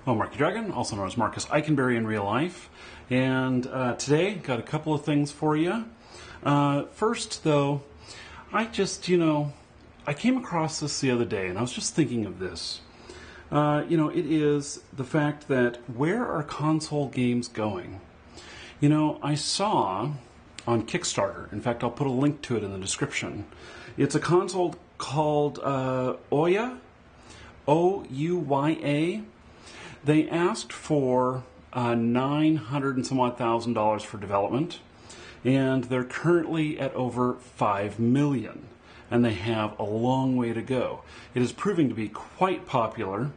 Well, Marky Dragon, also known as Marcus Eikenberry in real life. And today, got a couple of things for you. First, though, I came across this the other day, and I was just thinking of this. It is the fact that where are console games going? I saw on Kickstarter, in fact, I'll put a link to it in the description. It's a console called Ouya, O-U-Y-A. They asked for $900 and some odd thousand for development, and they're currently at over $5 million, and they have a long way to go. It is proving to be quite popular,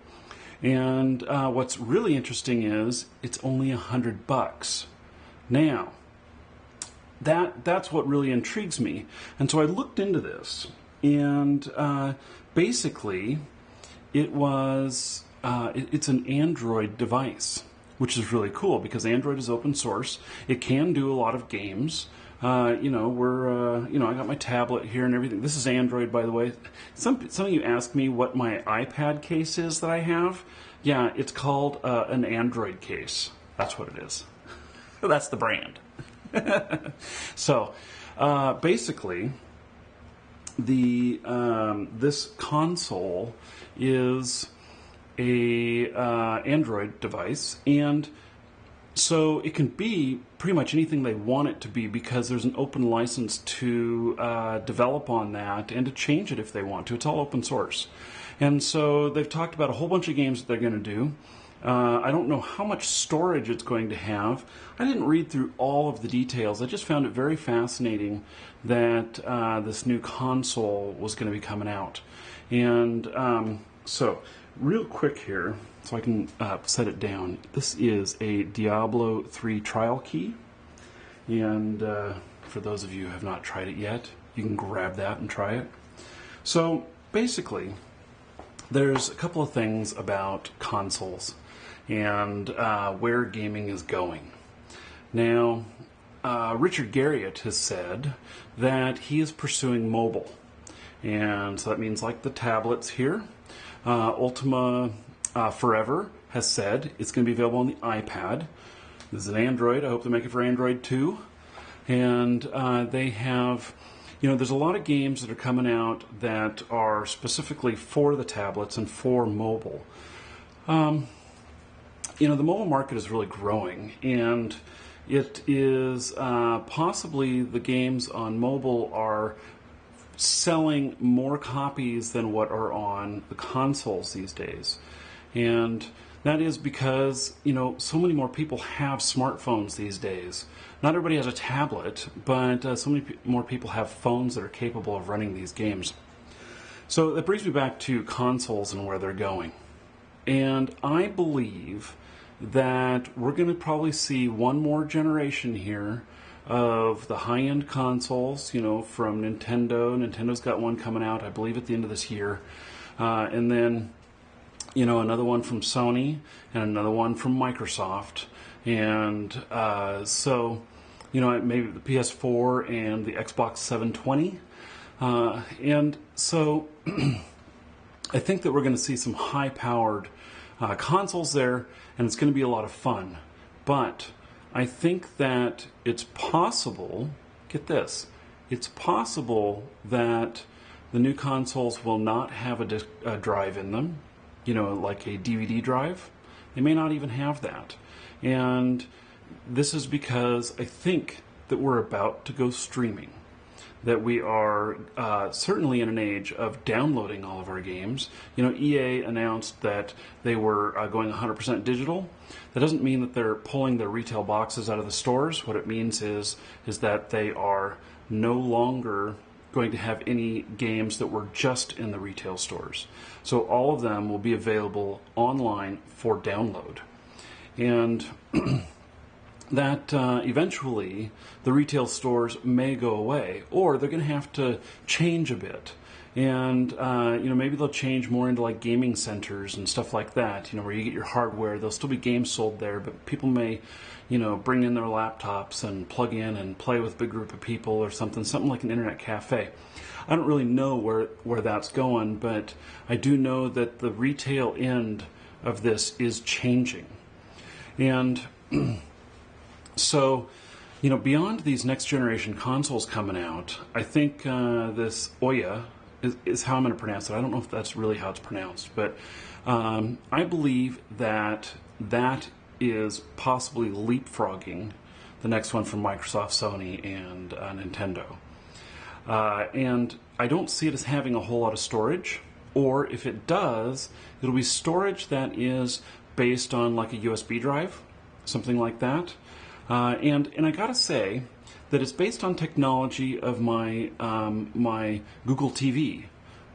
and what's really interesting is it's only $100. Now, that's what really intrigues me, and so I looked into this, and basically it's an Android device, which is really cool because Android is open source. It can do a lot of games. I got my tablet here and everything. This is Android, by the way. Some of you ask me what my iPad case is that I have. Yeah, it's called an Android case. That's what it is. That's the brand. So, basically, this console is a Android device, and so it can be pretty much anything they want it to be because there's an open license to develop on that and to change it if they want to. It's all open source. And so they've talked about a whole bunch of games that they're going to do. I don't know how much storage it's going to have. I didn't read through all of the details. I just found it very fascinating that this new console was going to be coming out. And so, real quick here, so I can set it down. This is a Diablo 3 trial key. And for those of you who have not tried it yet, you can grab that and try it. So, basically, there's a couple of things about consoles and where gaming is going. Now, Richard Garriott has said that he is pursuing mobile. And so that means like the tablets here. Ultima Forever has said it's going to be available on the iPad. This is an Android. I hope they make it for Android too. And they have, there's a lot of games that are coming out that are specifically for the tablets and for mobile. The mobile market is really growing, and it is possibly the games on mobile are selling more copies than what are on the consoles these days. And that is because, so many more people have smartphones these days. Not everybody has a tablet, but so many more people have phones that are capable of running these games. So that brings me back to consoles and where they're going. And I believe that we're going to probably see one more generation here of the high-end consoles, from Nintendo. Nintendo's got one coming out, I believe, at the end of this year. And then, another one from Sony and another one from Microsoft. And so, maybe the PS4 and the Xbox 720. And so I think that we're going to see some high-powered consoles there, and it's going to be a lot of fun. But I think that it's possible, get this, it's possible that the new consoles will not have a drive in them, like a DVD drive. They may not even have that. And this is because I think that we're about to go streaming. That we are certainly in an age of downloading all of our games. EA announced that they were going 100% digital. That doesn't mean that they're pulling their retail boxes out of the stores. What it means is that they are no longer going to have any games that were just in the retail stores. So all of them will be available online for download. And that eventually the retail stores may go away, or they're going to have to change a bit. And, maybe they'll change more into like gaming centers and stuff like that, where you get your hardware. There'll still be games sold there, but people may, bring in their laptops and plug in and play with a big group of people or something like an internet cafe. I don't really know where that's going, but I do know that the retail end of this is changing. And so, beyond these next generation consoles coming out, I think this Ouya is how I'm going to pronounce it. I don't know if that's really how it's pronounced, but I believe that is possibly leapfrogging the next one from Microsoft, Sony, and Nintendo. And I don't see it as having a whole lot of storage, or if it does, it'll be storage that is based on like a USB drive, something like that. And I gotta say that it's based on technology of my my Google TV.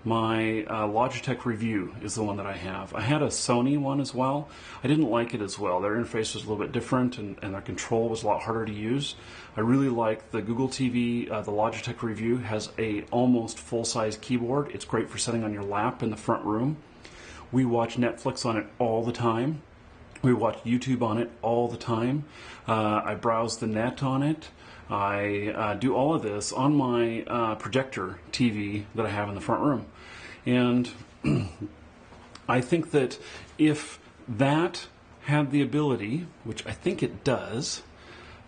My Logitech Review is the one that I have. I had a Sony one as well. I didn't like it as well. Their interface was a little bit different, and their control was a lot harder to use. I really like the Google TV. The Logitech Review has a almost full-size keyboard. It's great for sitting on your lap in the front room. We watch Netflix on it all the time. We watch YouTube on it all the time. I browse the net on it. I do all of this on my projector TV that I have in the front room. And I think that if that had the ability, which I think it does,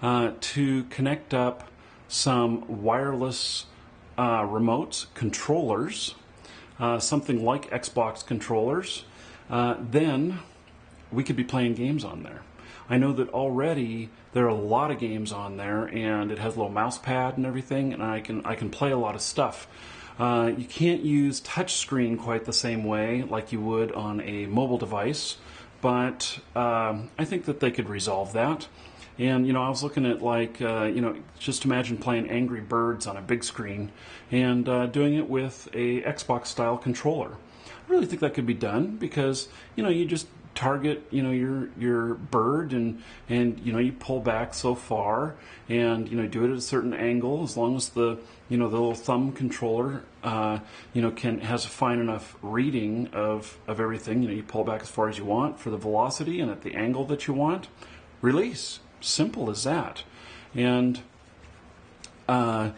to connect up some wireless remotes, controllers, something like Xbox controllers, then we could be playing games on there. I know that already there are a lot of games on there, and it has a little mouse pad and everything, and I can play a lot of stuff. You can't use touchscreen quite the same way like you would on a mobile device, but I think that they could resolve that. And I was looking at just imagine playing Angry Birds on a big screen and doing it with a Xbox style controller. I really think that could be done because you just target your bird and you pull back so far and do it at a certain angle, as long as the the little thumb controller has a fine enough reading of everything. You pull back as far as you want for the velocity and at the angle that you want. Release. Simple as that. And I'd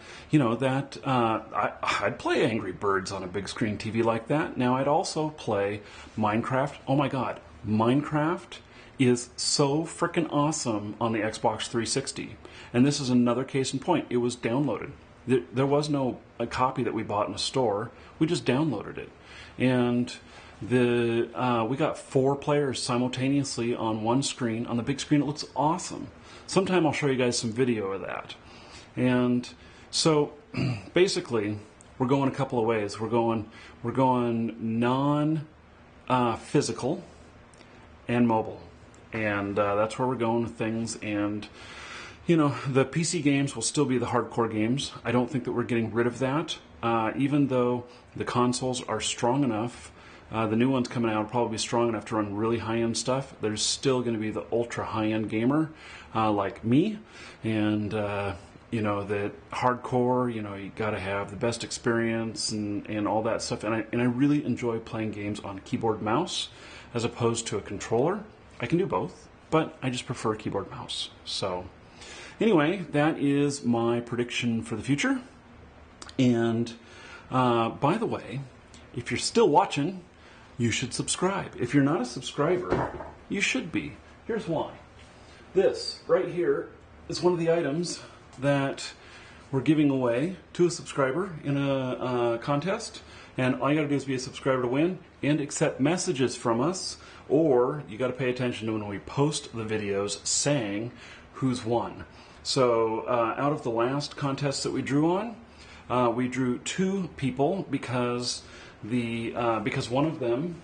play Angry Birds on a big screen TV like that. Now I'd also play Minecraft. Oh my God, Minecraft is so freaking awesome on the Xbox 360. And this is another case in point. It was downloaded. There was no a copy that we bought in a store. We just downloaded it. And we got 4 players simultaneously on one screen. On the big screen, it looks awesome. Sometime I'll show you guys some video of that. And so basically, we're going a couple of ways. We're going non-physical and mobile, and that's where we're going with things. And the PC games will still be the hardcore games. I don't think that we're getting rid of that, even though the consoles are strong enough. The new ones coming out will probably be strong enough to run really high-end stuff. There's still going to be the ultra high-end gamer like me, and that hardcore. You got to have the best experience and all that stuff. And I really enjoy playing games on keyboard mouse as opposed to a controller. I can do both, but I just prefer keyboard mouse. So anyway, that is my prediction for the future. And by the way, if you're still watching, you should subscribe. If you're not a subscriber, you should be. Here's why. This right here is one of the items that we're giving away to a subscriber in a contest. And all you got to do is be a subscriber to win and accept messages from us. Or you got to pay attention to when we post the videos saying who's won. So out of the last contest that we drew on, we drew 2 people because one of them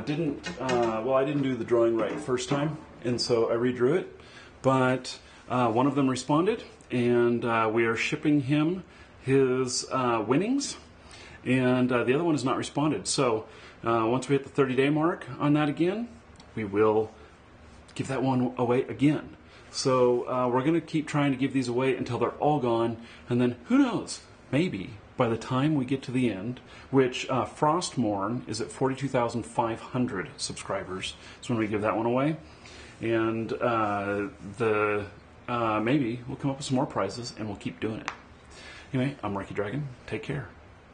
didn't. I didn't do the drawing right first time, and so I redrew it. But one of them responded, and we are shipping him his winnings, and the other one has not responded. So once we hit the 30-day mark on that again, we will give that one away again. So we're going to keep trying to give these away until they're all gone, and then who knows, maybe by the time we get to the end, which Frostmorn is at 42,500 subscribers, is when we give that one away. And maybe we'll come up with some more prizes, and we'll keep doing it. Anyway, I'm Ricky Dragon. Take care.